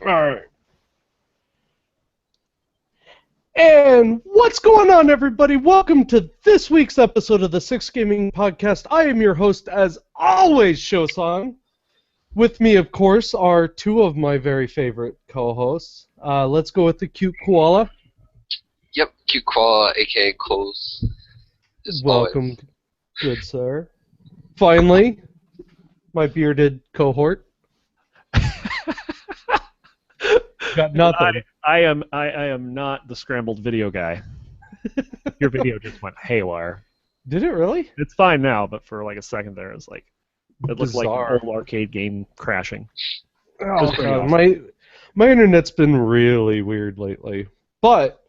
Alright. And what's going on, everybody? Welcome to this week's episode of the Six Gaming Podcast. I am your host, as always, Shosong. With me, of course, are two of my very favorite co-hosts. Let's go with the cute koala. Yep, cute koala, aka Close. Welcome, good sir. Finally, my bearded cohort. Got nothing. I am not the scrambled video guy. Your video just went haywire. Did it really? It's fine now, but for like a second there, it looked like Bizarre. an old arcade game crashing. Oh, God. My internet's been really weird lately. But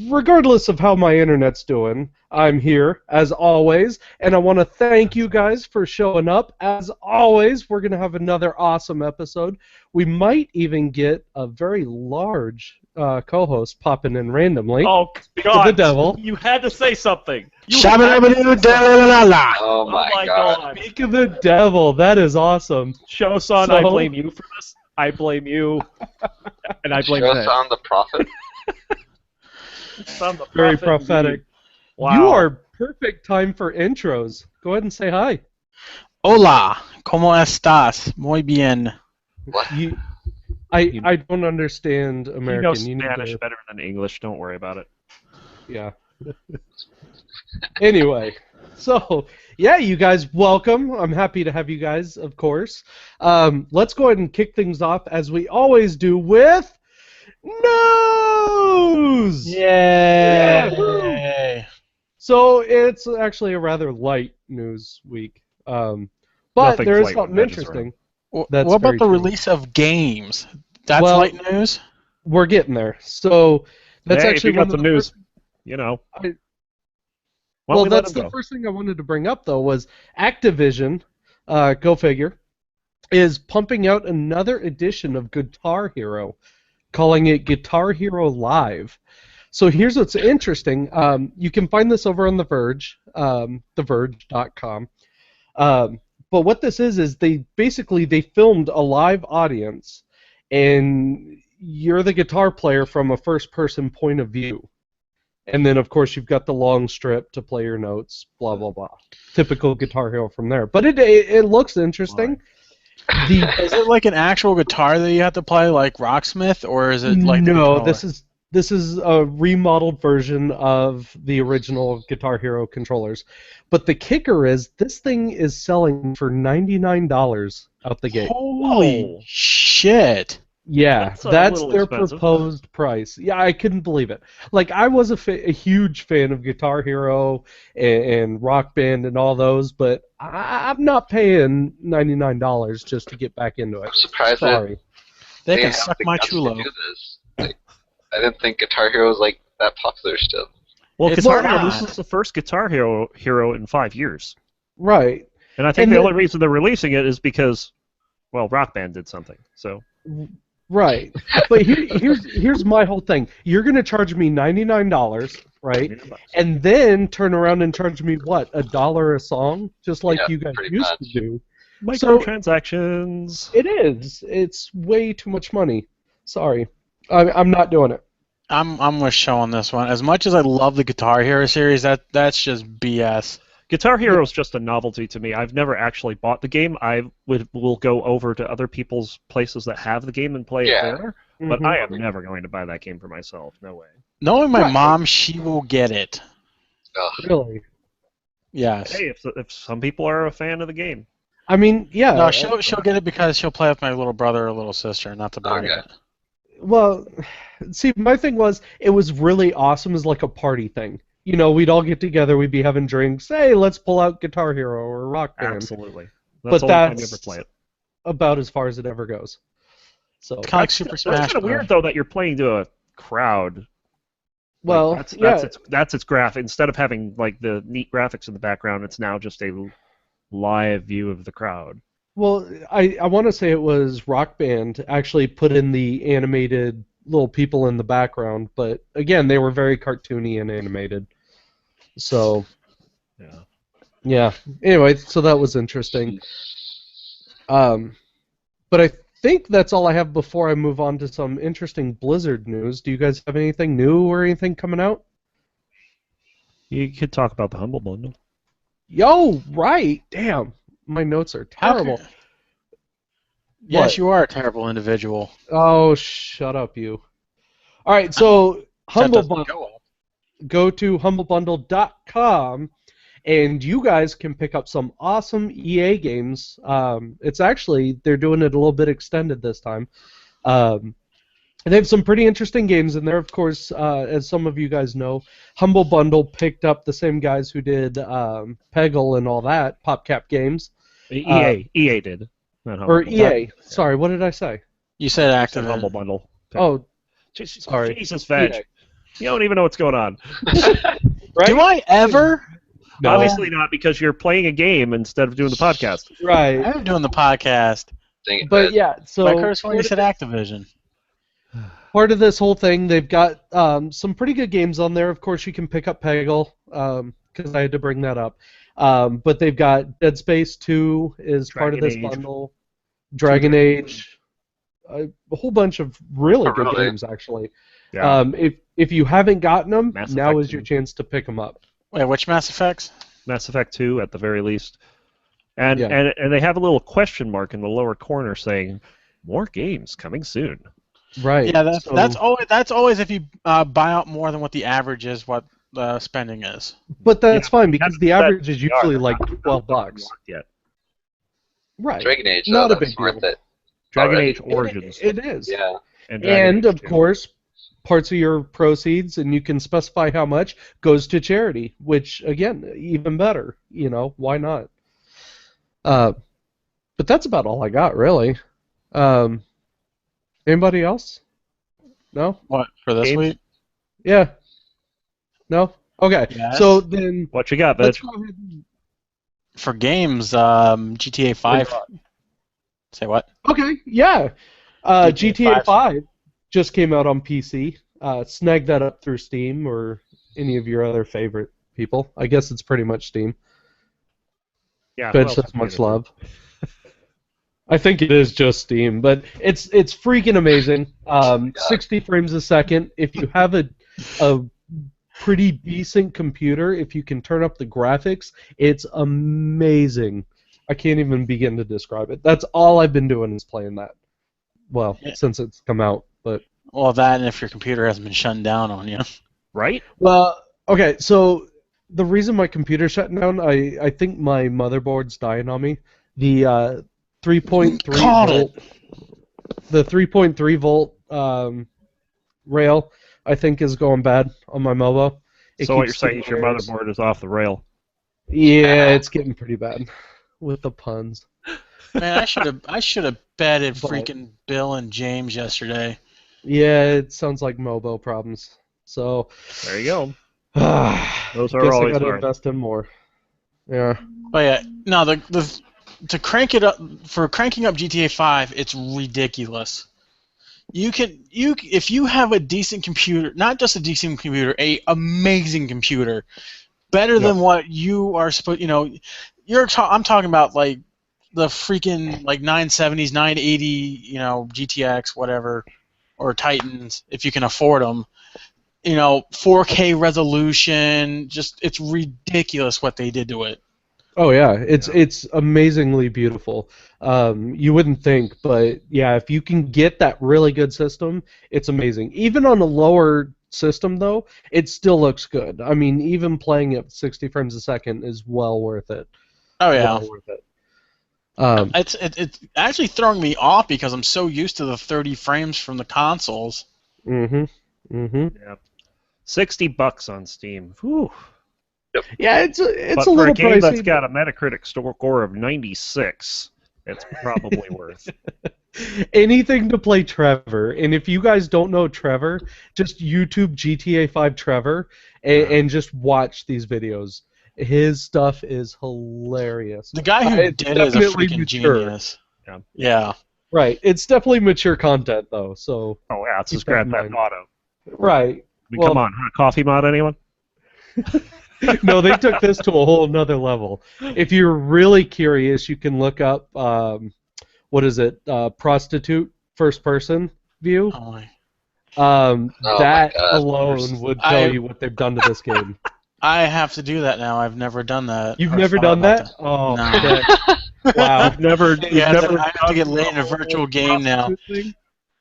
regardless of how my internet's doing, I'm here, as always, and I want to thank you guys for showing up. As always, we're going to have another awesome episode. We might even get a very large co-host popping in randomly. Oh, God. The devil. You had to say something. Oh my god. Speak of the devil. That is awesome. Shosan, I blame you for this. I blame you. And I blame Nick. Shosan the prophet. Shosan the Very prophet prophetic. indeed. Wow. You are perfect time for intros. Go ahead and say hi. Hola, ¿cómo estás? Muy bien. What? I don't understand American. You know need Spanish to- better than English. Don't worry about it. Yeah. Anyway, so yeah, you guys, welcome. I'm happy to have you guys, of course. Let's go ahead and kick things off as we always do with news. Yay! So it's actually a rather light news week, but Nothing's there is light something when Veg is interesting. What That's about very the true. release of games? That's Well, light news? We're getting there. So that's Hey, actually if you one got of some the news. first- You know. I- Why Well, don't we let that's him the go? first thing I wanted to bring up, though, was Activision, go figure, is pumping out another edition of Guitar Hero, calling it Guitar Hero Live. So here's what's interesting. You can find this over on The Verge, theverge.com. But what this is they filmed a live audience, and you're the guitar player from a first-person point of view. And then, of course, you've got the long strip to play your notes, blah, blah, blah. Typical Guitar Hero from there. But it looks interesting. Is it like an actual guitar that you have to play like Rocksmith, or is it like the No, controller? this is a remodeled version of the original Guitar Hero controllers. But the kicker is, this thing is selling for $99 out the gate. Holy Whoa. shit! Yeah, That's a that's little their expensive. proposed price. Yeah, I couldn't believe it. Like, I was a huge fan of Guitar Hero and Rock Band and all those, but I'm not paying $99 just to get back into it. I'm surprised that Sorry. They can have suck the my guts to chulo. do this. Like, I didn't think Guitar Hero was like that popular still. Well, It's Guitar not. Hero, this is the first Guitar Hero in 5 years. Right. And I think And the the- only reason they're releasing it is because, well, Rock Band did something. So Right. But here's my whole thing. You're going to charge me $99, right? And then turn around and charge me, what, $1 a song? Just like Yeah, you guys pretty used much. to do. microtransactions. It is. It's way too much money. Sorry. I'm not doing it. I'm with Show on this one. As much as I love the Guitar Hero series, that's just BS. Guitar Hero is just a novelty to me. I've never actually bought the game. Will go over to other people's places that have the game and play Yeah. it there. But Mhm. I am never going to buy that game for myself. No way. Knowing my Right. mom, she will get it. Ugh. Really? Yes. Hey, if some people are a fan of the game, I mean, yeah. No, she'll get it because she'll play with my little brother or little sister, not to buy Okay. it. Well, see, my thing was, it was really awesome as like a party thing. You know, we'd all get together, we'd be having drinks. Hey, let's pull out Guitar Hero or Rock Band. absolutely. But That's the only time you that's- ever play it. About as far as it ever goes. So, It's kind of like Super That's Smash kind of Bros. weird though that you're playing to a crowd. Like, well, that's its graphic. Instead of having like the neat graphics in the background, it's now just a live view of the crowd. well, I want to say it was Rock Band actually put in the animated little people in the background, but again, they were very cartoony and animated. So, Yeah. yeah. Anyway, so that was interesting. But I think that's all I have before I move on to some interesting Blizzard news. Do you guys have anything new or anything coming out? You could talk about the Humble Bundle. Yo, right. Damn. My notes are terrible. Yes, What? you are a terrible individual. Oh, shut up, you. All right, so Humble That doesn't Bundle. go up. Go to humblebundle.com, and you guys can pick up some awesome EA games. It's actually, they're doing it a little bit extended this time. They have some pretty interesting games in there. Of course, as some of you guys know, Humble Bundle picked up the same guys who did Peggle and all that, PopCap Games. EA did. Not Humble Or Bundle. EA. Sorry, what did I say? You said I said Activision. Humble Bundle. Oh, Jesus, sorry. Jesus, Veg. EA. You don't even know what's going on. Right? Do I ever? No. Obviously not, because you're playing a game instead of doing the podcast. Right. I'm doing the podcast. Dang it, But Veg. yeah, so But I could have sworn you said Activision. part of this whole thing, they've got some pretty good games on there. Of course, you can pick up Peggle, because I had to bring that up. But they've got Dead Space 2 is part of this Dragon Age. bundle. Dragon Age. A whole bunch of really Oh, good really? games, actually. Yeah. If you haven't gotten them, Mass now Effect is your 2. chance to pick them up. Wait, which Mass Effects? Mass Effect 2 at the very least. And, Yeah. and they have a little question mark in the lower corner saying, more games coming soon. Right. Yeah, so- that's always if you buy out more than what the average is, what the spending is. But that's Yeah, fine because the that- average is usually like $12. Yet. Right. Dragon Age, Not though, a that's big worth deal. it. Dragon Already. Age Origins. It is. Yeah. Dragon And Age of 2. course, parts of your proceeds, and you can specify how much, goes to charity, which, again, even better. You know, why not? But that's about all I got, really. Anybody else? No? What, for this Games? week? Yeah? No? Okay. Yes. So then, What you got, Veg? let's go ahead and... For games, GTA 5. Say what? Okay, yeah. GTA 5 just came out on PC. Snag that up through Steam or any of your other favorite people. I guess it's pretty much Steam. Yeah, But who it's else just is much doing it? love. I think it is just Steam, but it's freaking amazing. 60 frames a second. If you have a pretty decent computer, if you can turn up the graphics, it's amazing. I can't even begin to describe it. That's all I've been doing is playing that. Well, Yeah. since it's come out, but Well, that and if your computer hasn't been shut down on you. Right? well, okay. So the reason my computer's shutting down, I think my motherboard's dying on me. The 3.3 Called volt, the 3.3 volt rail, I think is going bad on my Movo. So what you're keeps saying is your getting errors. motherboard is off the rail. Yeah, it's getting pretty bad with the puns. Man, I should have betted But- freaking Bill and James yesterday. Yeah, it sounds like Mobo problems. So, There you go. I Those are guess I always gotta hard. invest in more. Yeah. But yeah, no, the to crank it up for cranking up GTA 5, it's ridiculous. If you have a decent computer, not just a decent computer, a amazing computer, better than what you are supposed. I'm talking about like the freaking like 970s, 980, GTX, whatever, or Titans, if you can afford them. 4K resolution, just it's ridiculous what they did to it. Oh yeah, it's amazingly beautiful. You wouldn't think, but yeah, if you can get that really good system, it's amazing. Even on a lower system, though, it still looks good. I mean, even playing at 60 frames a second is well worth it. Oh yeah. Well worth it. It's actually throwing me off because I'm so used to the 30 frames from the consoles. Yeah. $60 on Steam. Whew. Yeah, it's But a for a little game pricey. that's got a Metacritic score of 96, it's probably worth. Anything to play Trevor. And if you guys don't know Trevor, just YouTube GTA 5 Trevor and just watch these videos. His stuff is hilarious. The guy who It's did it is a definitely freaking mature. genius. Yeah. Yeah. Right. It's definitely mature content, though. So Oh yeah, it's Keep his Grand that Theft in Auto. right. Well- Come on, hot coffee mod, anyone? No, they took this to a whole nother level. If you're really curious, you can look up what is it? Prostitute first person view. Oh, my. my That God. alone would tell you what they've done to this game. I have to do that now. I've never done that. You've or never thought done about that? Oh, No. shit. Wow. I have to get laid in a virtual game now.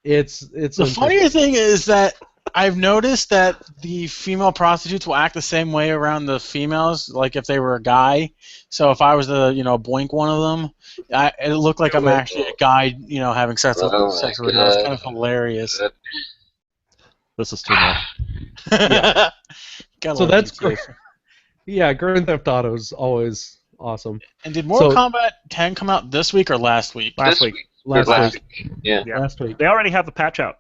It's The interesting. funnier thing is that I've noticed that the female prostitutes will act the same way around the females, like if they were a guy. So if I was to, boink one of them, it looked like I'm actually a guy, having sex with Oh my sex with her. It's God. kind of hilarious. This is too much. Gotta So love that's GTA. great. Yeah, Grand Theft Auto is always awesome. And did Mortal So- Kombat 10 come out this week or last week? Last This week. Last Last week. week. Yeah. Yeah. Last week. They already have the patch out.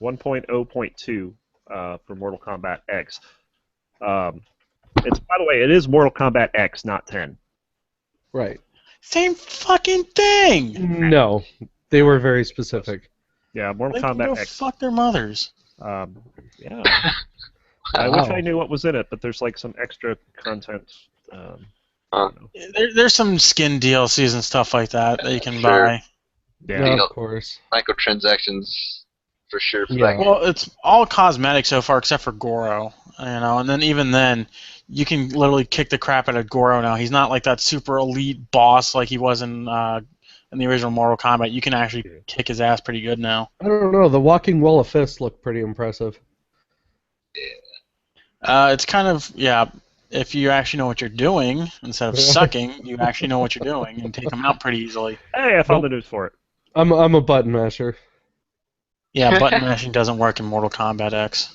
1.0.2 for Mortal Kombat X. It's, by the way, it is Mortal Kombat X, not 10. Right. Same fucking thing. No, they were very specific. Yeah, Mortal They can go Kombat X. fuck their mothers. Yeah. I wish Wow. I knew what was in it, but there's like some extra content. I Huh. don't know. There's some skin DLCs and stuff like that you can Sure. buy. Yeah. Yeah, know- of course. Microtransactions for sure. For Yeah. that game. Well, it's all cosmetic so far except for Goro, and then even then, you can literally kick the crap out of Goro now. He's not like that super elite boss like he was in the original Mortal Kombat. You can actually kick his ass pretty good now. I don't know. The Walking Wall of Fists looked pretty impressive. It's kind of, yeah, if you actually know what you're doing, instead of sucking, you actually know what you're doing and take them out pretty easly. Hey, I found the news for it. I'm a button masher. Yeah, button mashing doesn't work in Mortal Kombat X.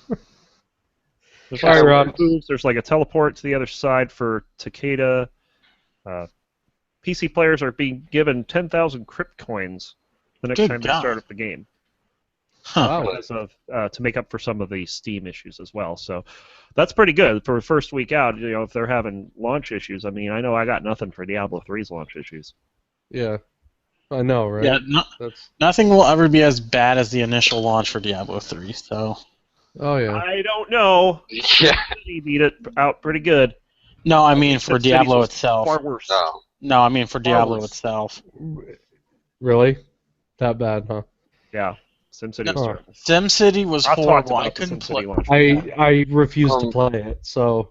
There's All right, also Rob. moves. There's like a teleport to the other side for Takeda. PC players are being given 10,000 crypt coins the next Good time they God. start up the game. Huh. Wow. Because of, to make up for some of the Steam issues as well. So that's pretty good for the first week out. If they're having launch issues, I mean, I know I got nothing for Diablo 3's launch issues. Yeah. I know, right? Yeah, That's. nothing will ever be as bad as the initial launch for Diablo 3, so... Oh yeah. I don't know. Yeah. He beat it out pretty good. No, I mean for Sim City Diablo was itself. Far worse. Oh. No, I mean for Diablo worse. itself. Really? That bad, huh? Yeah. SimCity No. was terrible. SimCity was I'll talk horrible. about I the couldn't SimCity play. launch. I refuse to play it. So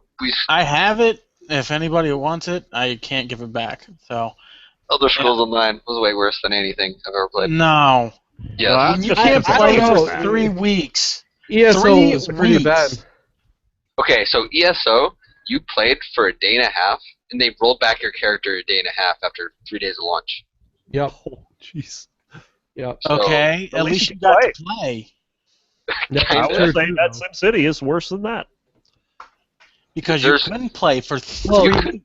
I have it. If anybody wants it, I can't give it back. So Elder Scrolls Online was way worse than anything I've ever played. no, Yes. Well, you just can't because play I it don't for know. 3 weeks. ESO 3 was pretty weeks. bad. Okay, so ESO, you played for a day and a half, and they rolled back your character a day and a half after 3 days of launch. Yep. Oh, jeez. Yep. So, Okay, at at least least you you got play. to play Yeah, Kind I of. that's would true, say too, that though. SimCity is worse than that. because you There's- couldn't play for 3 Well, weeks.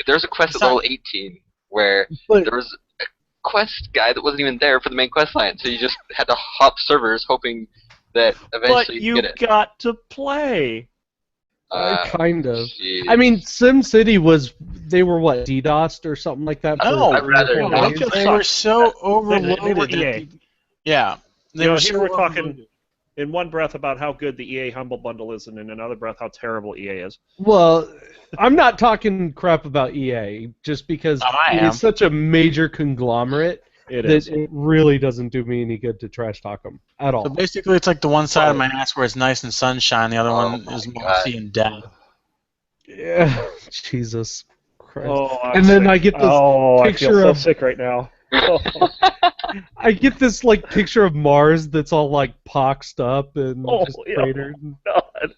There's a quest at It's not- level 18 where But there was a quest guy that wasn't even there for the main quest line, so you just had to hop servers hoping that But eventually you'd you get it. got to play. kind of. Jeez. I mean, SimCity was they were what DDoSed or something like that. No, I'd rather for not. days? just They suck. were so They overloaded. were that EA. people- yeah, they You know, were here so we're talking- overloaded. In one breath about how good the EA Humble Bundle is, and in another breath how terrible EA is. Well, I'm not talking crap about EA just because Oh, I am. it's such a major conglomerate It that is. it really doesn't do me any good to trash talk them at all. So basically, it's like the one side of my ass where it's nice and sunshine, the other Oh one my is God. mossy and dead. Yeah, Jesus Christ. Oh, I'm And then sick. I get this Oh, I picture feel so of- sick right now. Oh, I get this like picture of Mars that's all like poxed up and Oh, just yeah. cratered. God.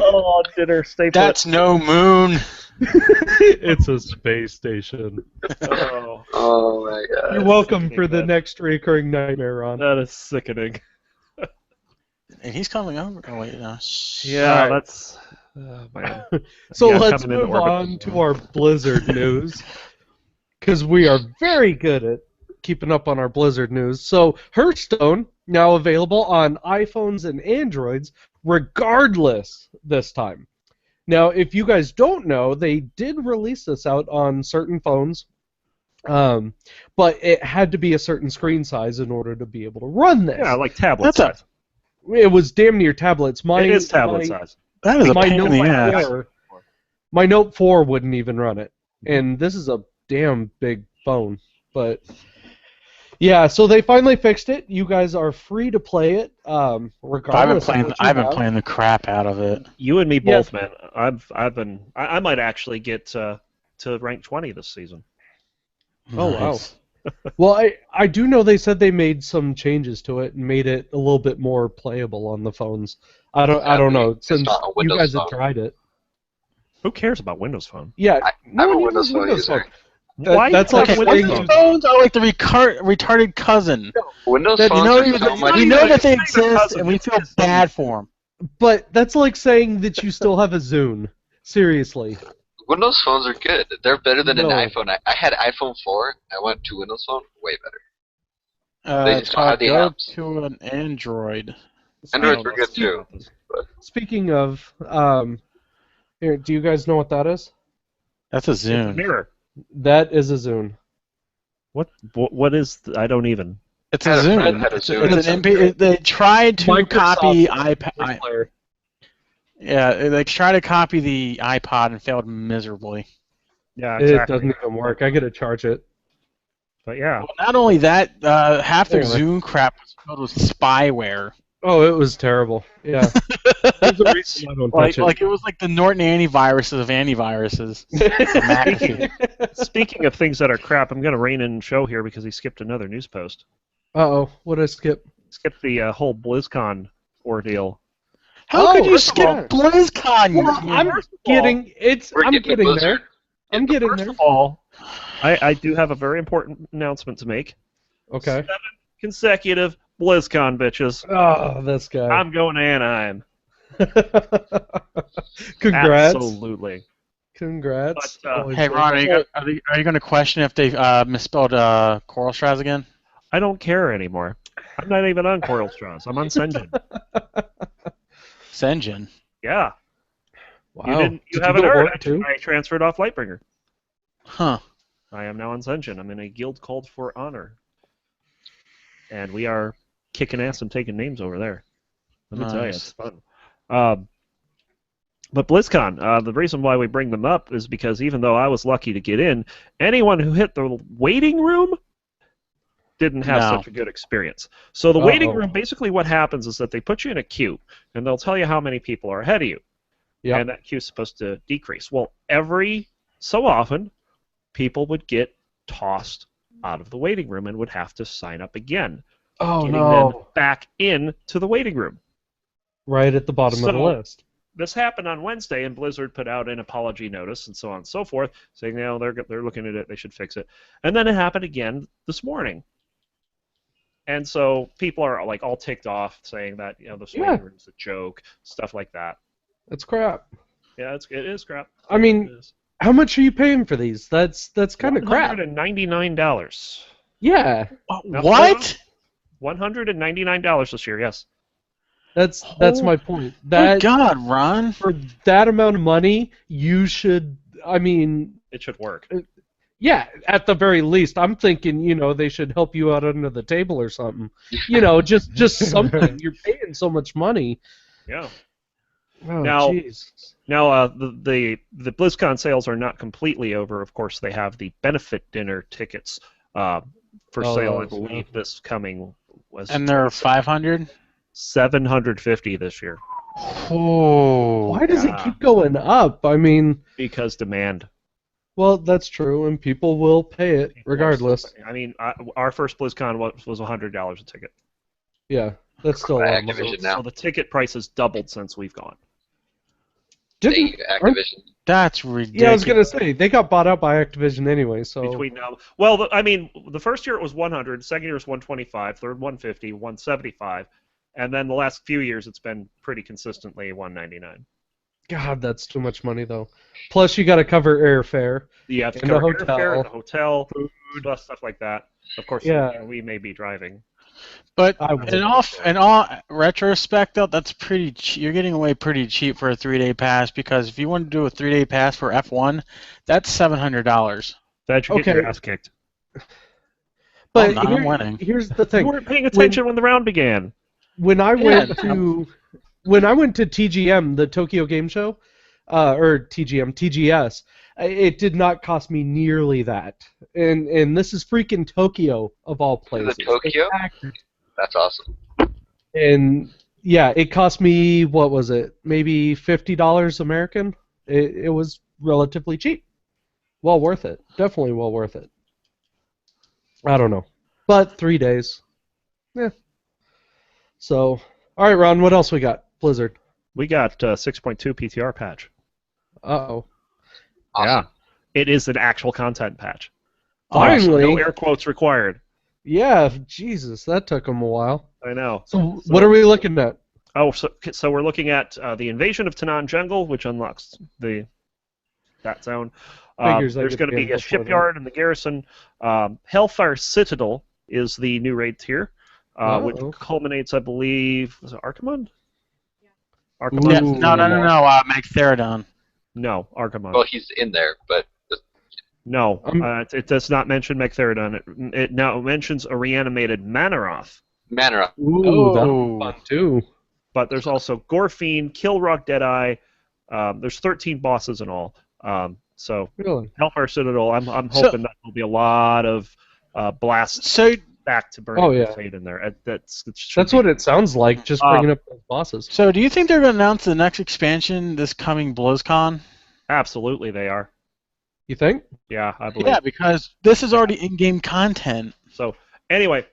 Oh, dinner, stay put. That's no moon. It's a space station. Oh, Oh my god. You're welcome sickening, for the man. next recurring nightmare, Ron. that is sickening. And he's coming over. Oh wait, no. Yeah, Alright. that's. Man. So Yeah, let's coming into move orbit. on to our Blizzard news, because we are very good at keeping up on our Blizzard news. So Hearthstone, now available on iPhones and Androids, regardless this time. Now, if you guys don't know, they did release this out on certain phones, but it had to be a certain screen size in order to be able to run this. Yeah, like tablet That's a- size. It was damn near tablets. It is tablet size. That is a my pain in the Note ass. 4, my Note 4 wouldn't even run it, and this is a damn big phone. But yeah, so they finally fixed it. You guys are free to play it, regardless. I've been playing the crap out of it. You and me Yeah. both, man. I might actually get to rank 20 this season. Oh, wow. Nice. Well, I do know they said they made some changes to it and made it a little bit more playable on the phones. I don't know, It's since not a you Windows guys have phone. tried it. Who cares about Windows Phone? Yeah, I'm a one Windows uses phone user. That- that's you like have Okay, a Windows saying- Windows phones are like the retarded cousin. Windows That- phones You know, are even- so much we know better. that they It's not even exist, cousin, and we it's feel just- bad for them. But that's like saying that you still have a Zune. Seriously. Windows phones are good. They're better than No. an iPhone. I had iPhone 4. I went to Windows Phone. Way better. They just don't have the Go apps. to an Android. Androids I were don't know good too. about this. Speaking of, here, do you guys know what that is? That's a It's a Zune. mirror. That is a Zune. What is? I don't even. It's a I had a friend Zune. that had a It's, Zune. it's an MP. They tried to Microsoft copy First player. Yeah, they tried to copy the iPod and failed miserably. Yeah, It exactly. doesn't even work. I gotta charge it. But yeah, Well, not only that, half their Anyway. Zune crap was filled with spyware. Oh, it was terrible. Yeah. There's a reason I don't touch Like it was like the Norton antiviruses of antiviruses. McAfee. speaking of things that are crap, I'm going to rein in Show here because he skipped another news post. Uh-oh, what'd I skip? Skipped the whole BlizzCon ordeal. How could you first of skip all- BlizzCon? Well, I'm getting We're I'm getting getting Blizzard. there. I'm getting First there. of all, I do have a very important announcement to make. Okay. Consecutive BlizzCon, bitches. Oh, this guy. I'm going to Anaheim. Congrats. Absolutely. Congrats. But, Always Hey good. Ron, are you going to question if they misspelled Coral Straws again? I don't care anymore. I'm not even on Coral Straws. I'm on Senjin. Senjin. Yeah. Wow. You Did haven't go to heard. work, too? I transferred off Lightbringer. Huh. I am now on Senjin. I'm in a guild called For Honor. And we are kicking ass and taking names over there. Let me tell you, Nice. it's fun. But BlizzCon, the reason why we bring them up is because even though I was lucky to get in, anyone who hit the waiting room didn't have No. such a good experience. So the waiting Uh-oh. room, basically what happens is that they put you in a queue, and they'll tell you how many people are ahead of you. Yep. And that queue's supposed to decrease. Well, every so often, people would get tossed out of the waiting room and would have to sign up again, Oh, getting them no. back in to the waiting room. Right at the bottom of the So- list. This happened on Wednesday, and Blizzard put out an apology notice and so on and so forth, saying, they're looking at it, they should fix it. And then it happened again this morning. And so people are like all ticked off, saying that this Yeah. waiting room's a joke, stuff like that. That's crap. Yeah, it is crap. I It mean, is. how much are you paying for these? That's kind of crap. $199. Yeah. What? $199 this year, yes. That's Oh, my point. Good That God, Ron. for that amount of money, you should. I mean, It should work. yeah. At the very least, I'm thinking, they should help you out under the table or something. Just something. You're paying so much money. Yeah. Oh, Now- jeez. Now, the BlizzCon sales are not completely over. Of course, they have the benefit dinner tickets for Oh, sale. I those, believe this coming was And they're 500? 750 this year Oh. Why does it yeah. keep going up? I mean, because demand. well, that's true, and people will pay it regardless. I mean, our first BlizzCon was $100 a ticket. Yeah, that's still a lot of money. Activision now. So the ticket price has doubled since we've gone. Didn't- Activision. That's ridiculous. Yeah, I was gonna say they got bought out by Activision anyway. So Between now, well, the first year it was 100, second year was 125, third 150, 175, and then the last few years it's been pretty consistently 199. God, that's too much money though. Plus, you got to cover airfare. You have to And the cover hotel. airfare, the hotel, food, stuff like that. Of course, Yeah. we may be driving. But I would. in all retrospect, though, that's pretty. You're getting away pretty cheap for a 3-day pass because if you want to do a 3-day pass for F1, that's $700. That you get your Okay. ass kicked. But I'm winning. here's the You thing: weren't paying attention when the round began. when I Yeah, went to TGM, the Tokyo Game Show, or TGS, it did not cost me nearly that. And this is freaking Tokyo of all places. Is it Tokyo? It's packed. That's awesome. And yeah, it cost me, what was it? Maybe $50 American. It was relatively cheap. Well worth it. Definitely well worth it. I don't know. But 3 days. Yeah. So, all right, Ron, what else we got? Blizzard. We got 6.2 PTR patch. Uh-oh. Awesome. Yeah. It is an actual content patch. Finally. No air quotes required. Yeah, Jesus, that took them a while. I know. So what are we looking at? Oh, so we're looking at the invasion of Tanan Jungle, which unlocks that zone. Figures I There's get going to the be a info for that. shipyard and the garrison. Hellfire Citadel is the new raid tier, which Uh-oh. culminates, I believe, was it Archimonde? Ooh. Archimonde? No, Magtheridon. No, Archimonde. Well, he's in there, but No, I'm- it does not mention Magtheridon. It now mentions a reanimated Manaroth. Manor. Ooh, that's Oh. fun too. But there's also Gorfiend, Kilrock Deadeye. There's 13 bosses in all. So Really? Hellfire Citadel, I'm So- hoping that there'll be a lot of blasts So, back to Burning Oh, yeah. Crusade in there. That's what it sounds like, just bringing up those bosses. so do you think they're going to announce the next expansion this coming BlizzCon? Absolutely, they are. You think? Yeah, I believe. Yeah, because this is already in-game content. So anyway,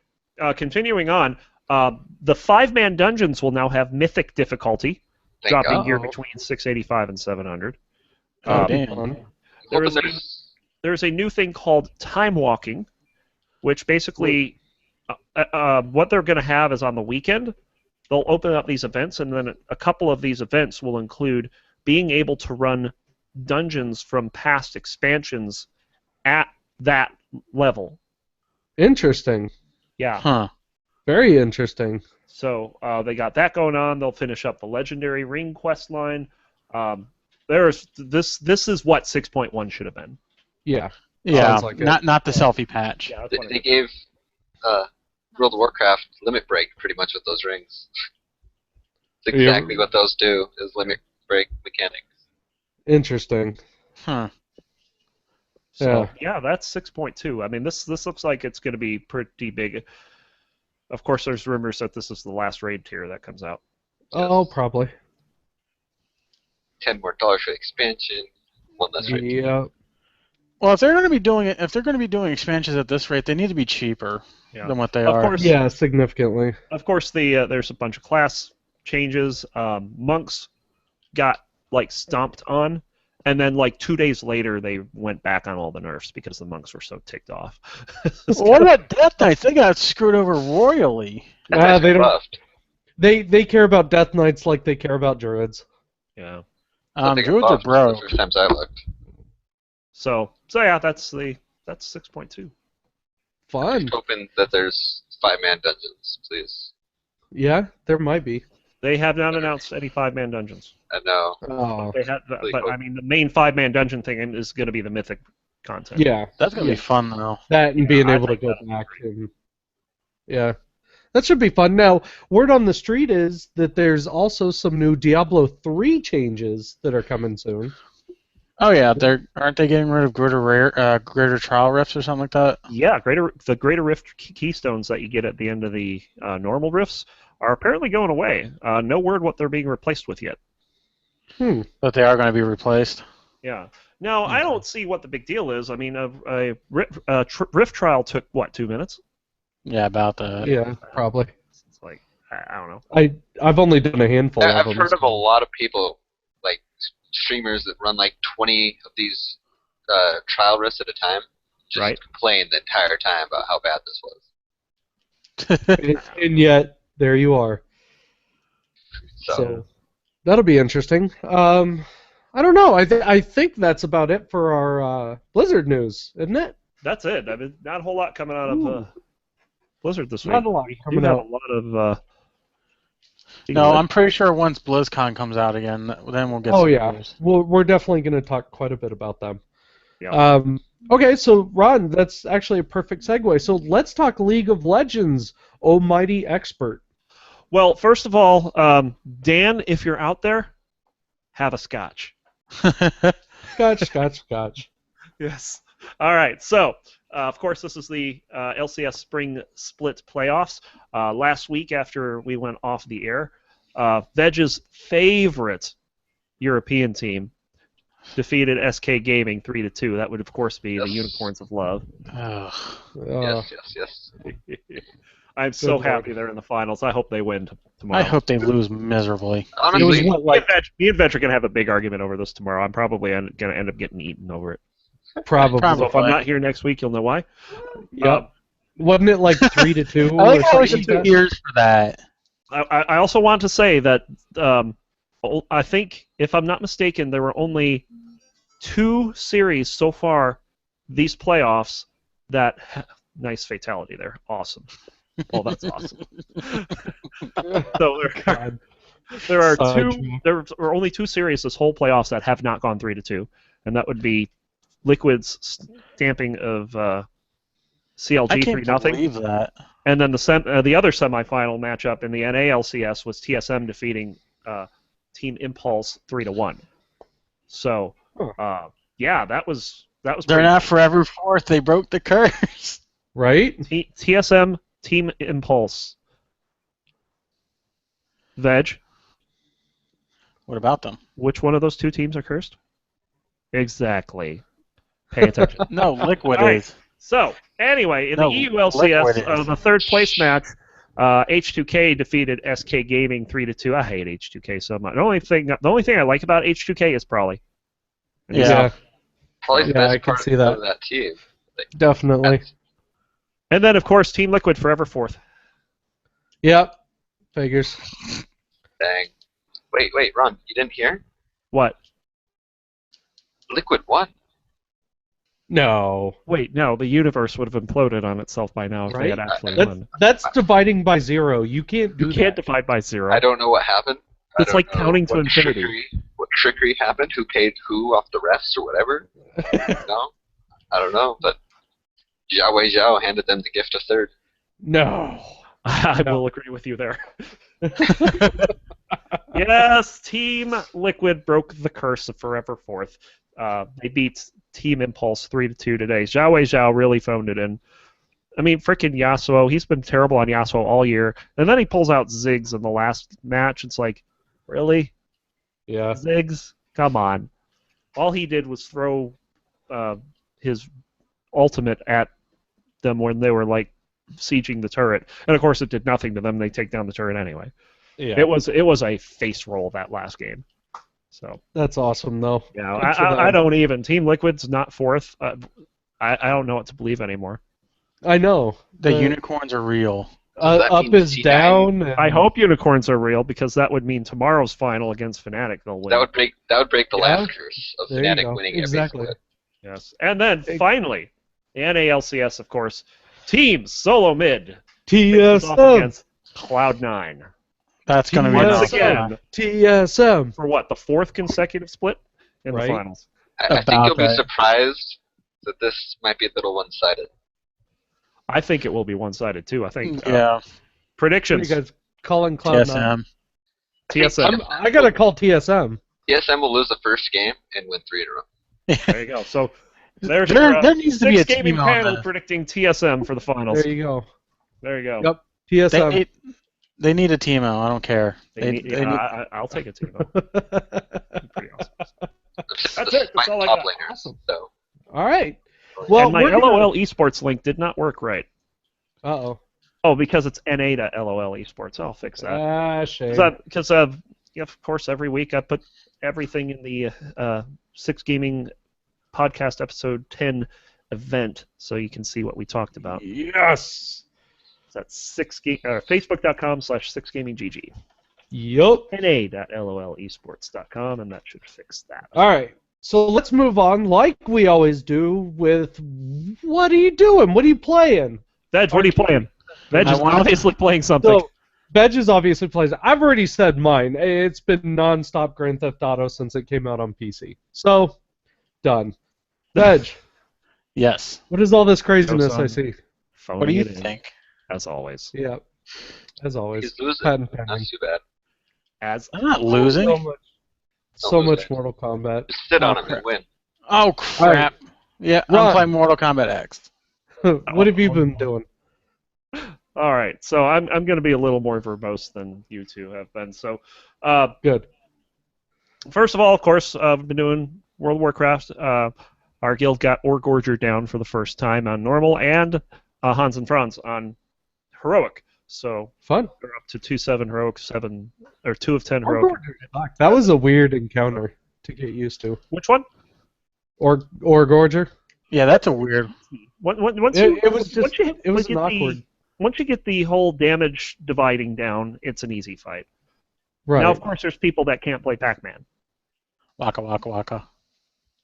continuing on, the 5-man dungeons will now have mythic difficulty, Thank dropping God. here between 685 and 700. Oh, Um, damn. Fun. there Hoping is a- there's There's a new thing called time walking, which basically what they're going to have is on the weekend, they'll open up these events, and then a couple of these events will include being able to run dungeons from past expansions at that level. Interesting. Yeah. Huh. Very interesting. So they got that going on. They'll finish up the legendary ring quest line. There's this is what 6.1 should have been. Yeah. Yeah, Sounds like it. not the selfie patch. Yeah, that's they, what they gave World of Warcraft limit break pretty much with those rings. It's Yeah. exactly what those do is limit break mechanics. Interesting. Huh. So, yeah, that's 6.2. I mean, this looks like it's going to be pretty big. Of course, there's rumors that this is the last raid tier that comes out. Oh, probably. $10 more for the expansion. One less rate. Yeah. Well, if they're going to be doing expansions at this rate, they need to be cheaper Yeah. than what they Of are. course. Yeah, significantly. Of course, there's a bunch of class changes. Monks got like stomped on, and then like 2 days later they went back on all the nerfs because the monks were so ticked off. What about Death Knights? They got screwed over royally. That's They actually don't. buffed. They care about Death Knights like they care about druids. Yeah. I think Druids are buffed broke. The first times I looked. So yeah, that's 6.2. Fun. Just hoping that there's 5-man dungeons, please. Yeah, there might be. They have not announced any 5-man dungeons. I know. Oh. They have, Really but cool. I mean, the main 5-man dungeon thing is going to be the mythic content. Yeah. That's going to be fun, though. That and being I able to think go that'll be back and yeah, that should be fun. Now, word on the street is that there's also some new Diablo 3 changes that are coming soon. Oh yeah, aren't they getting rid of greater trial rifts or something like that? Yeah, the greater rift keystones that you get at the end of the normal rifts are apparently going away. No word what they're being replaced with yet. But they are going to be replaced. Yeah. Now I don't see what the big deal is. I mean, a rift trial took what, 2 minutes? Yeah, about that. Yeah, probably. It's like I don't know. I've only done a handful of I've them. heard of a lot of people, like streamers that run like 20 of these trial risks at a time, just Right. complain the entire time about how bad this was. and yet there you are. So that'll be interesting. I don't know. I think that's about it for our Blizzard news, isn't it? That's it. I mean, not a whole lot coming out Ooh. of Blizzard this week. Not a lot We do coming have out. a lot of. No, I'm pretty sure once BlizzCon comes out again, then we'll get Oh some yeah, news. we're definitely going to talk quite a bit about them. Yeah. Okay, so Ron, that's actually a perfect segue. So let's talk League of Legends, almighty expert. Well, first of all, Dan, if you're out there, have a scotch. Scotch. Yes. All right. So, of course, this is the LCS Spring Split playoffs. Last week, after we went off the air, Veg's favorite European team defeated SK Gaming 3-2. That would, of course, be the Unicorns of Love. Ugh. Yes. I'm so Lord. happy they're in the finals. I hope they win tomorrow. I hope they lose miserably. Honestly, It was what, Me and Veg are going to have a big argument over this tomorrow. I'm probably going to end up getting eaten over it. Probably. Probably. So if I'm not here next week, you'll know why. Yep. Wasn't it like 3-2? I like or how we something should like do that? ears for that. I also want to say that I think, if I'm not mistaken, there were only 2 series so far these playoffs that nice fatality there. Awesome. Well, that's awesome. So there are there are only 2 series this whole playoffs that have not gone 3-2, and that would be Liquid's stamping of CLG I can't 3-0. believe that. And then the other semifinal matchup in the NALCS was TSM defeating Team Impulse 3-1. So, yeah, that was They're pretty not forever fourth. They broke the curse. Right? TSM Team Impulse. Veg, What about them? which one of those 2 teams are cursed? Exactly. Pay attention. No, Liquid All right. is. So, anyway, in No, the Liquid EULCS, is. the third place match, H2K defeated SK Gaming 3-2. I hate H2K so much. The only thing I like about H2K is Probably. Yeah. probably the Yeah, best I can part see that. of that team. Definitely. And then, of course, Team Liquid forever fourth. Yep. Figures. Dang. Wait, Ron, you didn't hear? What? Liquid won. No. Wait, no, the universe would have imploded on itself by now if they had Right? actually won. That's dividing by 0. You can't do You can't that. divide by 0. I don't know what happened. I It's don't like know counting to what infinity. What trickery happened? Who paid who off the refs or whatever? No? I don't know, but Xiaowei Zhao handed them the gift of third. No. I No. will agree with you there. Yes, Team Liquid broke the curse of forever fourth. They beat Team Impulse 3-2 today. Xiaowei Zhao really phoned it in. I mean, freaking Yasuo, he's been terrible on Yasuo all year. And then he pulls out Ziggs in the last match. It's like, really? Yeah. Ziggs? Come on. All he did was throw his ultimate at them when they were, like, sieging the turret. And, of course, it did nothing to them. They take down the turret anyway. Yeah. It was a face roll that last game. So, That's awesome, though. yeah, Good for them. I don't even. Team Liquid's not fourth. I don't know what to believe anymore. I know. The unicorns are real. that Up mean is C9? down. And I hope unicorns are real because that would mean tomorrow's final against Fnatic they'll win. That would break the Yeah. last curse of There you Fnatic go. winning Exactly. every split. Yes. And then, finally, the NALCS, of course, Team Solo Mid faces off TSM. against Cloud9. That's going to be Once TSM. nice. again, TSM. for what, the 4th consecutive split in Right. the finals? I think About you'll be that. surprised that this might be a little one-sided. I think it will be one-sided, too. I think. Yeah. What are Predictions. you guys calling Cloud9? TSM. TSM. I gotta call TSM. TSM will lose the first game and win 3 in a row. There you go. So there's There- your there needs to be Six a Gaming team on panel that. predicting TSM for the finals. There you go. There you go. Yep. TSM. They need a team out. I don't care. I'll take a team. Pretty awesome. That's That's it. That's all I top got. laners. Awesome. So All right. Well, And my we're gonna- LOL esports link did not work right. Uh-oh. Oh, because it's NA.LOL esports. I'll fix that. Shame. Because of course, every week I put everything in the Six Gaming podcast episode 10 event, so you can see what we talked about. Yes. That's Facebook.com/6GamingGG. Yup. NA.LOLesports.com, and that should fix that. All right. So let's move on, like we always do, with what are you doing? What are you playing? Veg, what are you playing? Veg I is want- obviously playing something. So, Veg is obviously plays. I've already said mine. It's been non-stop Grand Theft Auto since it came out on PC. So, done. Veg, Yes. what is all this craziness son. I see? Phoning What do you it in, think? as always. Yeah. As always. he's losing. Patent Not pending. too bad. As I'm not losing. So much Don't lose it. Mortal Kombat. Just sit on Oh, him crap. and win. Oh crap! Yeah, Ron. I'm playing Mortal Kombat X. What have you been doing? All right, so I'm going to be a little more verbose than you two have been. So, Good. first of all, of course, we've been doing World of Warcraft. Our guild got Orgorger down for the first time on normal, and Hans and Franz on heroic. So Fun. they're up to 2-7 heroic, 7 or 2 of 10 heroic. That was a weird encounter to get used to. Which one? Or Gorger. Yeah, that's a weird. Once It, you, it was just. once you, It was get awkward. once you get the whole damage dividing down, it's an easy fight. Right. Now, of course, there's people that can't play Pac-Man. Waka waka waka.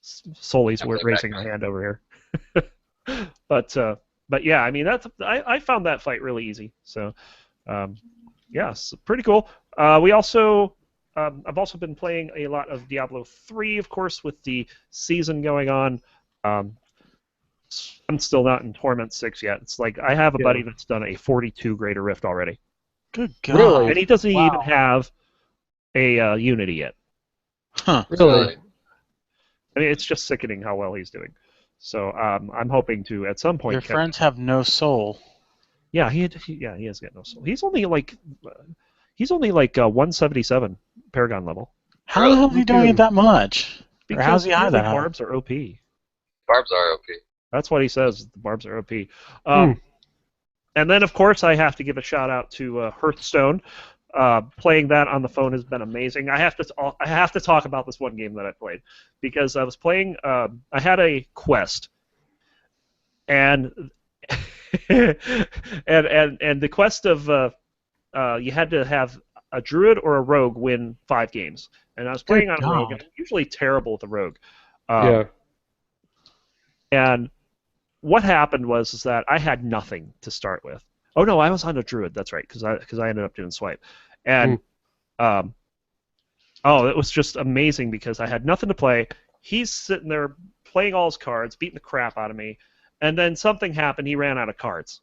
Sully's I play raising her Pac-Man. hand over here. But yeah, I mean I found that fight really easy. So yeah, so pretty cool. We also I've also been playing a lot of Diablo 3, of course, with the season going on. I'm still not in Torment 6 yet. It's like I have a buddy that's done a 42 Greater Rift already, Good God. Really? and he doesn't Wow. even have a Unity yet. Huh. Really? I mean, it's just sickening how well he's doing. So I'm hoping to at some point. Your catch friends have no soul. Yeah, he has got no soul. He's only like 177 Paragon level. How the hell is he doing it that much? Because how's he high really that high? barbs are OP. Barbs are OP. That's what he says. The barbs are OP. And then of course I have to give a shout out to Hearthstone. Playing that on the phone has been amazing. I have to talk about this one game that I played because I was playing. I had a quest, and and the quest of you had to have a druid or a rogue win 5 games, and I was playing on a rogue. God. And I'm usually terrible with the rogue. Yeah. And what happened was that I had nothing to start with. Oh no, I was on a druid. That's right, because I ended up doing swipe, and it was just amazing because I had nothing to play. He's sitting there playing all his cards, beating the crap out of me, and then something happened. He ran out of cards,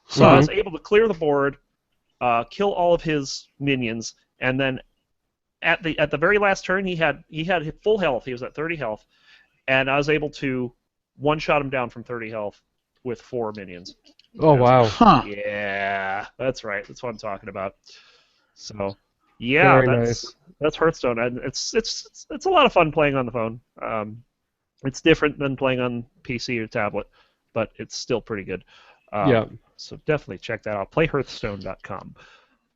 so I was able to clear the board, kill all of his minions, and then at the very last turn he had full health. He was at 30 health, and I was able to one-shot him down from 30 health with 4 minions. Oh wow. Huh. Yeah, that's right. That's what I'm talking about. So, yeah, Very that's Hearthstone, and it's a lot of fun playing on the phone. It's different than playing on PC or tablet, but it's still pretty good. Yeah. So definitely check that out. Playhearthstone.com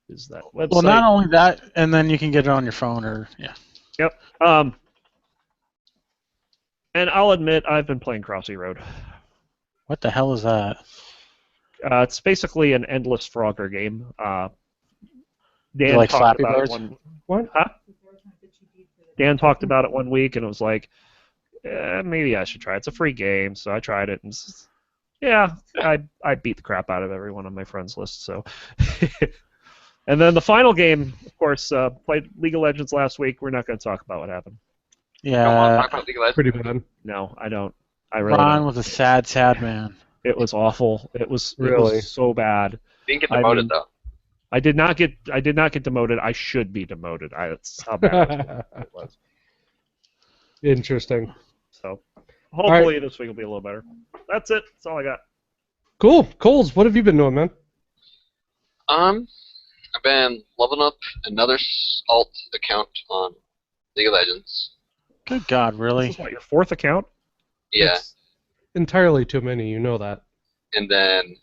is that website. Well, not only that, and then you can get it on your phone or yeah. Yep. And I'll admit I've been playing Crossy Road. What the hell is that? It's basically an endless Frogger game. Dan like talked Flappy about Birds? it one. What? Huh? Dan talked about it one week, and it was like, maybe I should try it. It's a free game, so I tried it, and I beat the crap out of everyone on my friends list. So, and then the final game, of course, played League of Legends last week. We're not going to talk about what happened. Don't want to Yeah, talk about League of Legends. Pretty bad. No, I don't. I really Ron don't. was a sad, sad man. It was awful. It was Really? so bad. Didn't get I demoted mean- though. I did not get demoted. I should be demoted. That's how bad it was. Interesting. So hopefully this week will be a little better. That's it. That's all I got. Cool. Coles, what have you been doing, man? I've been leveling up another alt account on League of Legends. Good God, This really? is what, your 4th account? Yeah, That's entirely too many. You know that. and then,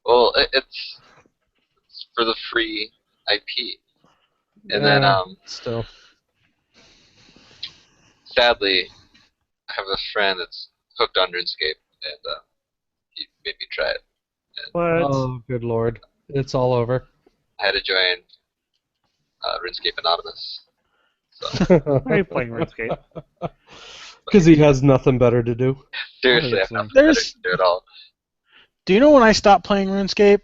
well, it's for the free IP, and then Still. sadly, I have a friend that's hooked on RuneScape, and he made me try it. What? Oh, good lord. It's all over. I had to join RuneScape Anonymous. So Why are you playing RuneScape? Because he has nothing better to do. seriously, I have nothing There's- better to do at all. Do you know when I stopped playing RuneScape?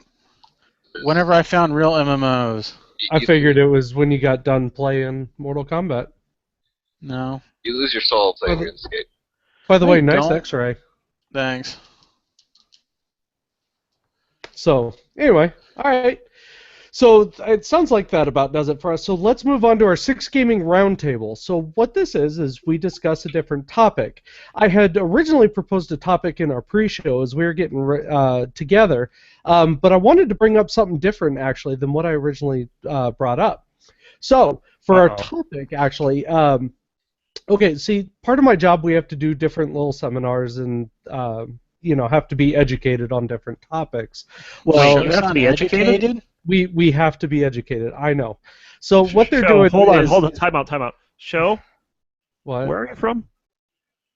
Whenever I found real MMOs. I figured it was when you got done playing Mortal Kombat. No. You lose your soul playing Well, RuneScape. By the I way, nice don't. X-ray. Thanks. So, anyway, all right. So it sounds like that about does it for us. So let's move on to our 6 gaming roundtable. So what this is we discuss a different topic. I had originally proposed a topic in our pre-show as we were getting together, but I wanted to bring up something different actually than what I originally brought up. So for our topic, actually, okay, see, part of my job we have to do different little seminars and have to be educated on different topics. Well, Wait, you have to be educated? We have to be educated. I know. So what they're Show, doing hold on, time out. Show, what? where are you from?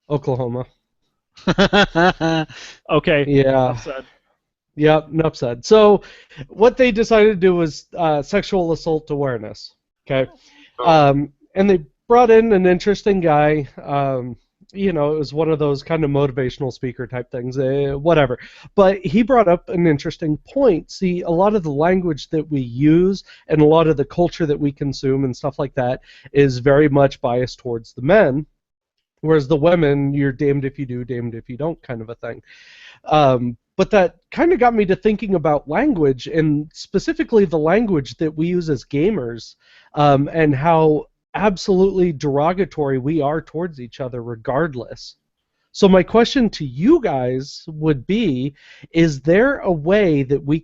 Oklahoma. Okay. Yeah. Enough said. Yep, enough said. So what they decided to do was sexual assault awareness. Okay. And they brought in an interesting guy. It was one of those kind of motivational speaker type things, whatever. But he brought up an interesting point. See, a lot of the language that we use and a lot of the culture that we consume and stuff like that is very much biased towards the men, whereas the women, you're damned if you do, damned if you don't kind of a thing. But that kind of got me to thinking about language, and specifically the language that we use as gamers, and how absolutely derogatory we are towards each other regardless. So my question to you guys would be, is there a way that we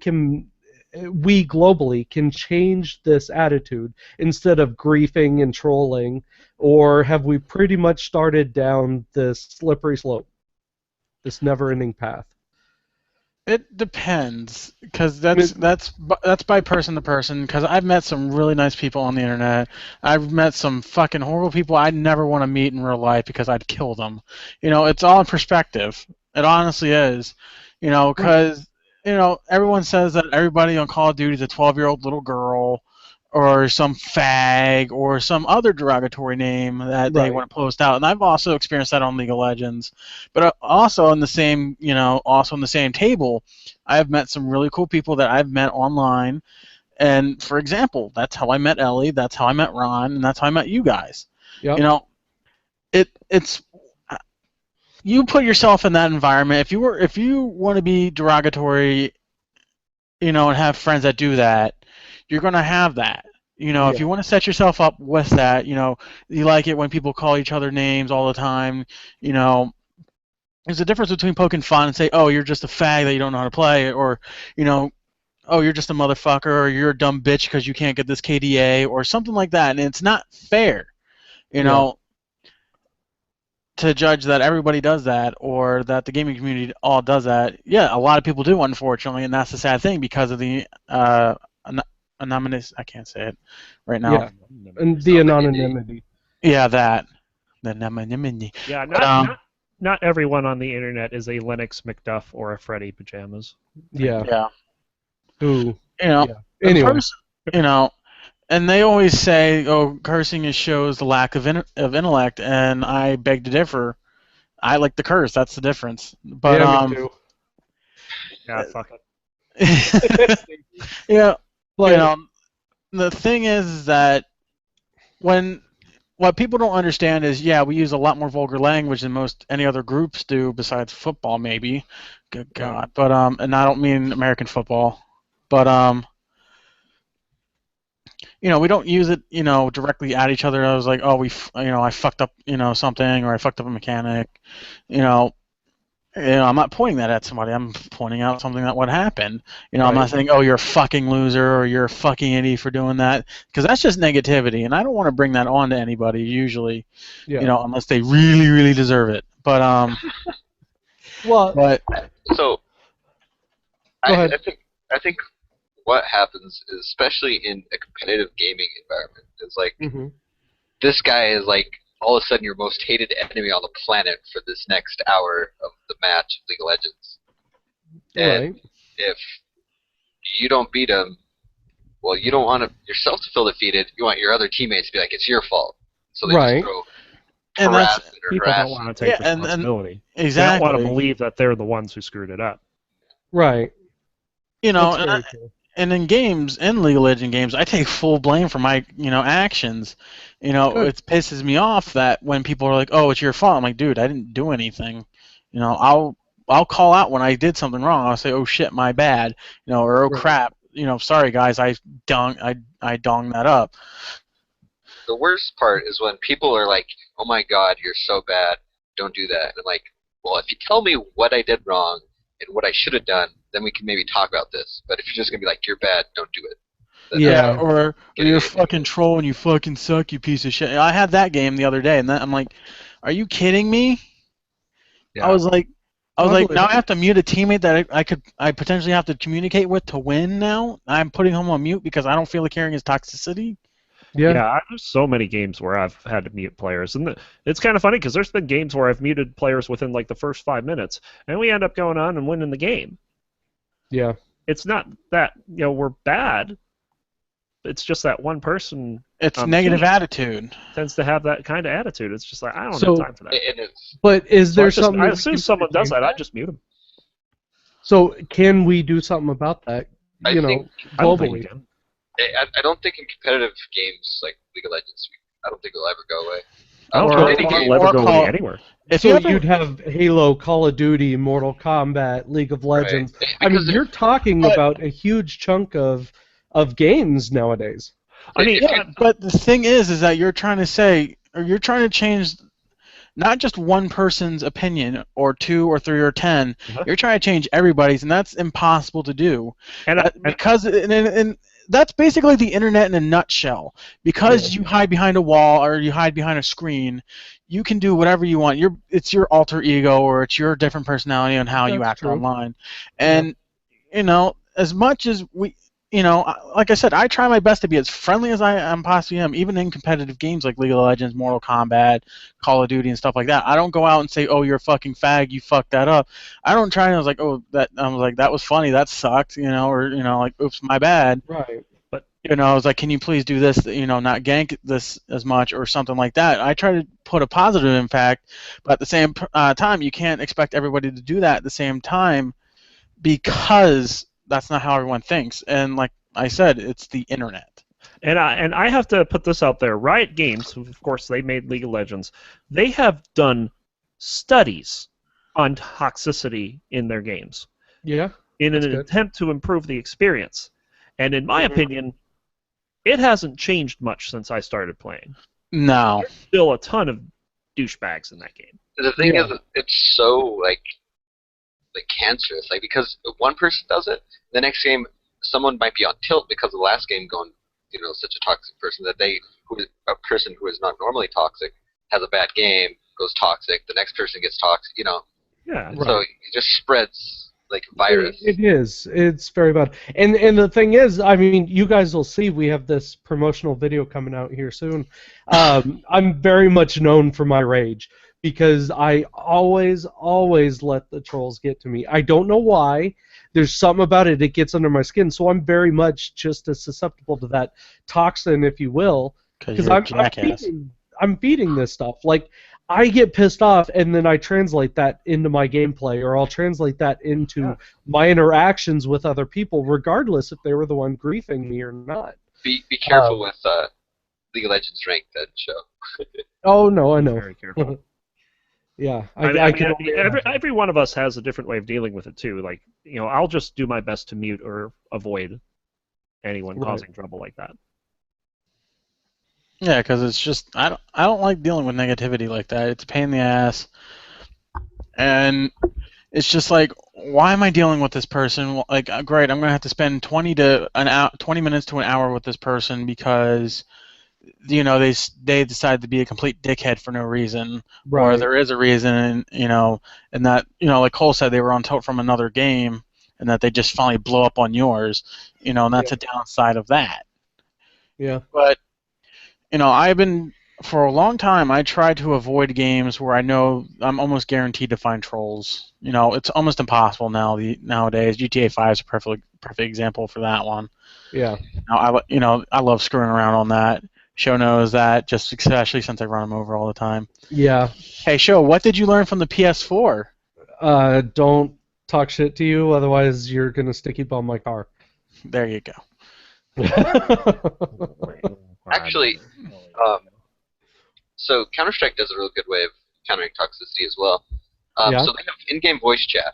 globally can change this attitude instead of griefing and trolling, or have we pretty much started down this slippery slope, this never-ending path? It depends, because that's by person to person. Because I've met some really nice people on the internet. I've met some fucking horrible people I'd never want to meet in real life because I'd kill them. It's all in perspective. It honestly is. Because everyone says that everybody on Call of Duty is a 12-year-old little girl, or some fag, or some other derogatory name that they want to post out. And I've also experienced that on League of Legends. But also in the same, table, I have met some really cool people that I've met online. And for example, that's how I met Ellie, that's how I met Ron, and that's how I met you guys. Yep. It's you put yourself in that environment. If you want to be derogatory, and have friends that do that, you're going to have that. If you want to set yourself up with that, you like it when people call each other names all the time, there's a difference between poking fun and say, oh, you're just a fag that you don't know how to play, or, oh, you're just a motherfucker, or you're a dumb bitch because you can't get this KDA, or something like that. And it's not fair, to judge that everybody does that, or that the gaming community all does that. Yeah, a lot of people do, unfortunately, and that's the sad thing because of the anonymous. I can't say it right now. Yeah, and the anonymity. Yeah, that. The anonymity. Yeah, not everyone on the internet is a Linux McDuff or a Freddy Pajamas. Yeah. Yeah. Ooh. Yeah. Anyway. And they always say, "Oh, cursing shows the lack of intellect," and I beg to differ. I like the curse. That's the difference. But me too. Yeah, fuck it. Yeah. But the thing is that what people don't understand is, we use a lot more vulgar language than most any other groups do besides football, maybe. Good God. But and I don't mean American football, but we don't use it, directly at each other. I was like, oh, I fucked up, something, or I fucked up a mechanic, I'm not pointing that at somebody. I'm pointing out something that would happen. I'm not saying, oh, you're a fucking loser, or you're a fucking idiot for doing that, because that's just negativity, and I don't want to bring that on to anybody usually, unless they really, really deserve it. But well, so go ahead. I think what happens is, especially in a competitive gaming environment, is like this guy is like all of a sudden your most hated enemy on the planet for this next hour of the match of League of Legends. And if you don't beat him, well, you don't want yourself to feel defeated. You want your other teammates to be like, it's your fault. So they just go and harass that's, and people harass. don't want to take responsibility. Exactly. They don't want to believe that they're the ones who screwed it up. Right. And in games, in League of Legends games, I take full blame for my, actions. It pisses me off that when people are like, "Oh, it's your fault." I'm like, "Dude, I didn't do anything." I'll call out when I did something wrong. I'll say, "Oh shit, my bad," or "Oh crap, sorry guys, I donged that up. The worst part is when people are like, "Oh my God, you're so bad. Don't do that." And I'm like, "Well, if you tell me what I did wrong and what I should have done, then we can maybe talk about this. But if you're just gonna be like, you're bad, don't do it." Then Yeah. Or getting you're a it. fucking troll and you fucking suck, you piece of shit. I had that game the other day, and I'm like, are you kidding me? Yeah. I was like, Totally. now I have to mute a teammate that I potentially have to communicate with to win. Now I'm putting him on mute because I don't feel like hearing his toxicity. Yeah. There's so many games where I've had to mute players, and it's kind of funny because there's been games where I've muted players within like the first 5 minutes, and we end up going on and winning the game. Yeah. It's not that we're bad. It's just that one person It's on the negative team attitude. tends to have that kind of attitude. It's just like I don't So- have time for that. And it's But is there So something? as soon as someone does that, I just mute them. So can we do something about that? I You know, think- I don't think we globally. can. I don't think in competitive games like League of Legends, I don't think it'll ever go away. I don't Or- think or- it'll ever or go call- away anywhere. If So you ever, you'd have Halo, Call of Duty, Mortal Kombat, League of Legends. Right. I mean, Because you're talking But- about a huge chunk of games nowadays. I mean, if you- yeah, but the thing is that you're trying to say, or you're trying to change not just one person's opinion, or 2 or 3 or 10. Uh-huh. You're trying to change everybody's, and that's impossible to do. and Because and that's basically the internet in a nutshell. Because you hide behind a wall or you hide behind a screen, you can do whatever you want. It's your alter ego, or it's your different personality on how you That's act true. online. And as much as we, like I said, I try my best to be as friendly as I possibly am, even in competitive games like League of Legends, Mortal Kombat, Call of Duty, and stuff like that. I don't go out and say, "Oh, you're a fucking fag, you fucked that up." I don't try and I was like, "Oh, that was funny, that sucked," or like, "Oops, my bad." Right. I was like, "Can you please do this? Not gank this as much," or something like that. I try to put a positive impact, but at the same time, you can't expect everybody to do that at the same time, because that's not how everyone thinks. And like I said, it's the internet. And I have to put this out there. Riot Games, of course, they made League of Legends. They have done studies on toxicity in their games Yeah. in That's an good. attempt to improve the experience. And in my opinion, it hasn't changed much since I started playing. No. Still a ton of douchebags in that game. The thing Yeah. is, it's so like cancerous. Like because if one person does it, the next game someone might be on tilt because of the last game going, such a toxic person that a person who is not normally toxic has a bad game, goes toxic. The next person gets toxic. Yeah. Right. So it just spreads like a virus. It is. It's very bad. And the thing is, I mean, you guys will see we have this promotional video coming out here soon. I'm very much known for my rage because I always let the trolls get to me. I don't know why. There's something about it. It gets under my skin. So I'm very much just as susceptible to that toxin, if you will, because I'm feeding this stuff. Like, I get pissed off, and then I translate that into my gameplay, or I'll translate that into my interactions with other people, regardless if they were the one griefing me or not. Be careful with League of Legends rank that show. Oh no, I know. Very careful. Yeah, I can mean, only every one of us has a different way of dealing with it too. Like, I'll just do my best to mute or avoid anyone Right. causing trouble like that. Yeah, because it's just I don't like dealing with negativity like that. It's a pain in the ass, and it's just like, why am I dealing with this person? Well, like, great, I'm gonna have to spend 20 minutes to an hour with this person because they decide to be a complete dickhead for no reason, or Right. there is a reason, and that like Cole said, they were on tilt from another game, and that they just finally blow up on yours, and that's a downside of that. Yeah. But I've been for a long time. I try to avoid games where I know I'm almost guaranteed to find trolls. It's almost impossible nowadays. GTA 5 is a perfect example for that one. Yeah. Now, I love screwing around on that. Show knows that, just especially since I run them over all the time. Yeah. Hey, Show, what did you learn from the PS4? Don't talk shit to you, otherwise you're gonna sticky bomb my car. There you go. Actually, so Counter-Strike does a really good way of countering toxicity as well. Yeah. So they have in-game voice chat,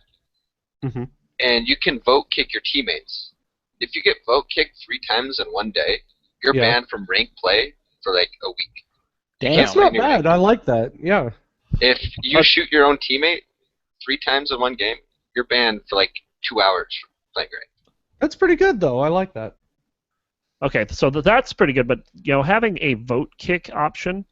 Mhm. and you can vote kick your teammates. if you get vote kicked 3 times in one day, you're banned from ranked play for like a week. Damn. That's not bad. I like that. Yeah. If you shoot your own teammate 3 times in one game, you're banned for like 2 hours from playing ranked. That's pretty good, though. I like that. Okay, so that's pretty good, but having a vote kick option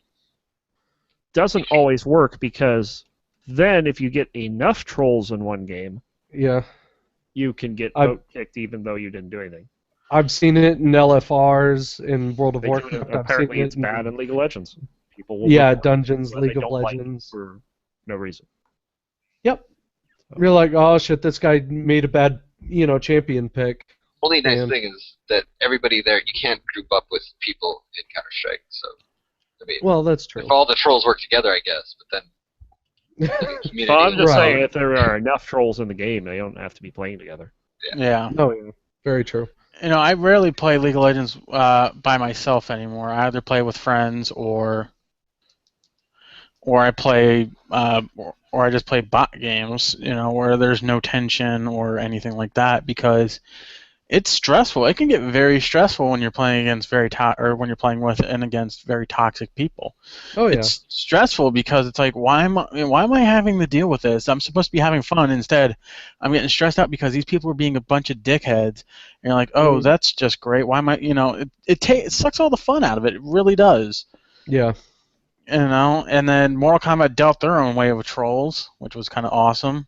doesn't always work, because then if you get enough trolls in one game, you can get vote kicked even though you didn't do anything. I've seen it in LFRs in World of Warcraft. Apparently, it's bad in League of Legends. People will Dungeons, League of Legends for no reason. Yep. So. You're like, oh shit, this guy made a bad, champion pick. Only nice thing is that everybody there, you can't group up with people in Counter-Strike, so, I mean... Well, that's true. If all the trolls work together, I guess, but then... Well, I'm just saying, if there are enough trolls in the game, they don't have to be playing together. Yeah. Oh, yeah. Very true. I rarely play League of Legends by myself anymore. I either play with friends or I play or I just play bot games, where there's no tension or anything like that, because it's stressful. It can get very stressful when you're playing against when you're playing with and against very toxic people. Oh yeah. It's stressful because it's like, why am I having to deal with this? I'm supposed to be having fun. Instead, I'm getting stressed out because these people are being a bunch of dickheads. And you're like, oh, that's just great. Why am I? It sucks all the fun out of it. It really does. Yeah. And then Mortal Kombat dealt their own way of trolls, which was kind of awesome.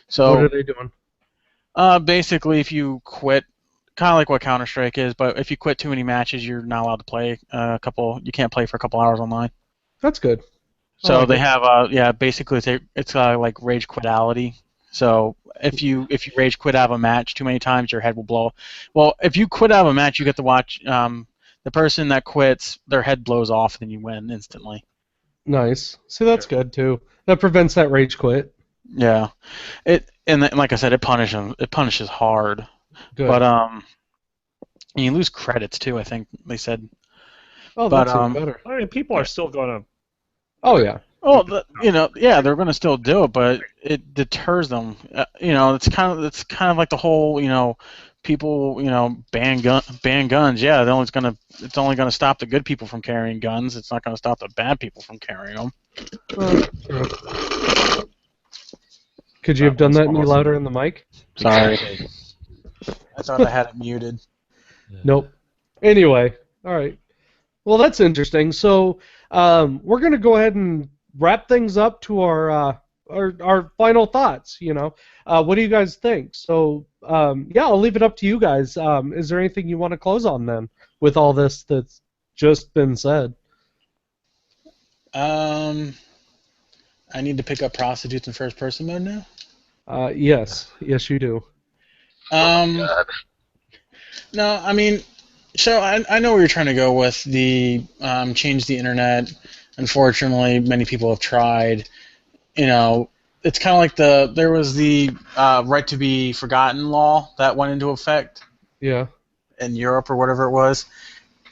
So what are they doing? Basically, if you quit. Kind of like what Counter-Strike is, but if you quit too many matches, you're not allowed to play you can't play for a couple hours online. That's good. So they have basically it's like rage quitality. So if you rage quit out of a match too many times, your head will blow. Well, if you quit out of a match, you get to watch the person that quits, their head blows off, and then you win instantly. Nice. See, that's good too. That prevents that rage quit. Yeah, like I said, it punishes hard. Good. But you lose credits too, I think they said. Oh, that's even better. I mean, people are still going to. Oh yeah. Oh, they're going to still do it, but it deters them. It's kind of like the whole, people, ban guns. Yeah, it's only going to stop the good people from carrying guns. It's not going to stop the bad people from carrying them. Could you have done that any louder in the mic? Sorry. I thought I had it muted. Nope. Anyway, all right. Well, that's interesting. So we're going to go ahead and wrap things up to our final thoughts. What do you guys think? So I'll leave it up to you guys. Is there anything you want to close on then with all this that's just been said? I need to pick up prostitutes in first-person mode now? Yes, you do. No, I mean, so I know where you're trying to go with the change the internet. Unfortunately, many people have tried. It's kind of like there was the right to be forgotten law that went into effect. Yeah. In Europe or whatever it was,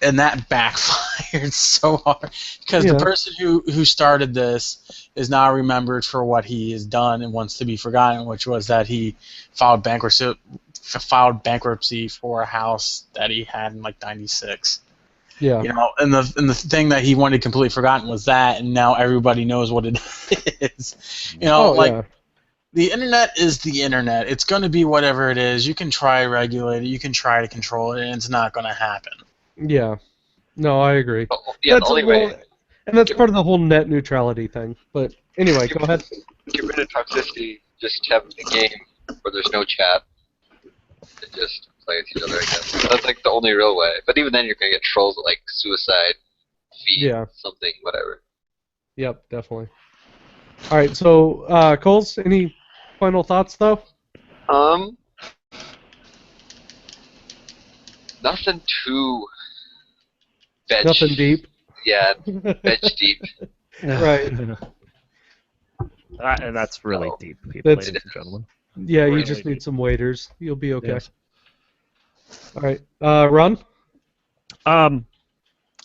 and that backfired so hard because the person who started this is now remembered for what he has done and wants to be forgotten, which was that he filed bankruptcy for a house that he had in like '96. Yeah. And the thing that he wanted completely forgotten was that, and now everybody knows what it is. The internet is the internet. It's going to be whatever it is. You can try to regulate it. You can try to control it, and it's not going to happen. Yeah. No, I agree. Yeah, the only way. And that's part of the whole net neutrality thing. But anyway, go ahead. Get rid of toxicity. Just have a game where there's no chat. And just play with each other, I guess. That's like the only real way. But even then, you're gonna get trolls that like suicide, feed, something, whatever. Yep, definitely. All right, so Coles, any final thoughts though? Nothing too. Nothing deep. Yeah, veg deep. Right. And that's really deep, ladies and gentlemen. Yeah, really you just need deep. some waiters. You'll be okay. Yes. All right, Ron? I'm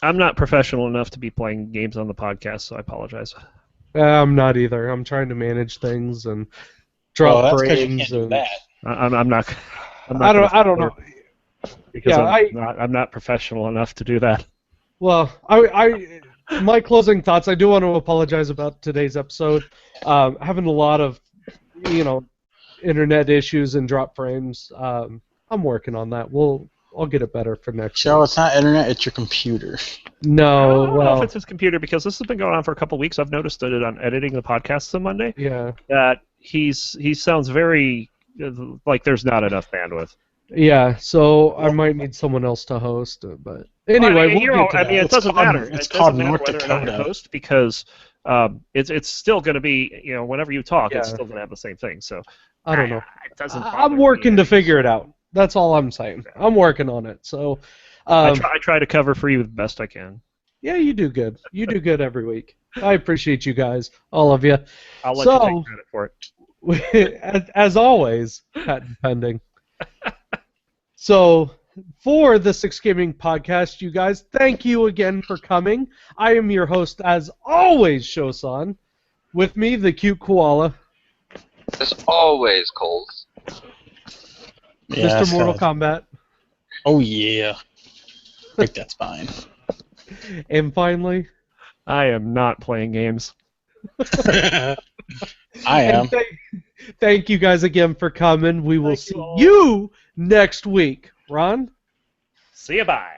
not professional enough to be playing games on the podcast, so I apologize. I'm not either. I'm trying to manage things and drop frames. You can't do that. I'm not. I don't know. Because Yeah, I'm not professional enough to do that. Well, my closing thoughts. I do want to apologize about today's episode. Having a lot of, internet issues and drop frames. I'm working on that. I'll get it better for next Joe, week. it's not internet, it's your computer. No, I don't know well, if it's his computer because this has been going on for a couple of weeks. I've noticed it on editing the podcasts on Monday yeah, that he sounds very like there's not enough bandwidth. yeah. So I might need someone else to host, but anyway, we'll get to that. it doesn't matter. It's It called doesn't matter North whether or not you Dakota. host because it's still going to be whenever you talk, it's Yeah. still going to have the same thing. So I don't know. It doesn't. I'm working to figure it out. That's all I'm saying. I'm working on it. So, I try to cover for you the best I can. yeah, you do good. You do good every week. I appreciate you guys, all of you. I'll let you take credit for it. As always, patent pending. So, for the Six Gaming Podcast, you guys, thank you again for coming. I am your host, as always, Shosan. With me, the cute koala, As always, Coles. Yeah, Mr. Mortal Kombat, Oh, yeah. Break that spine. and finally, I am not playing games. I am. and thank you guys again for coming. We will Thank you see all. you next week. Ron? See you, bye.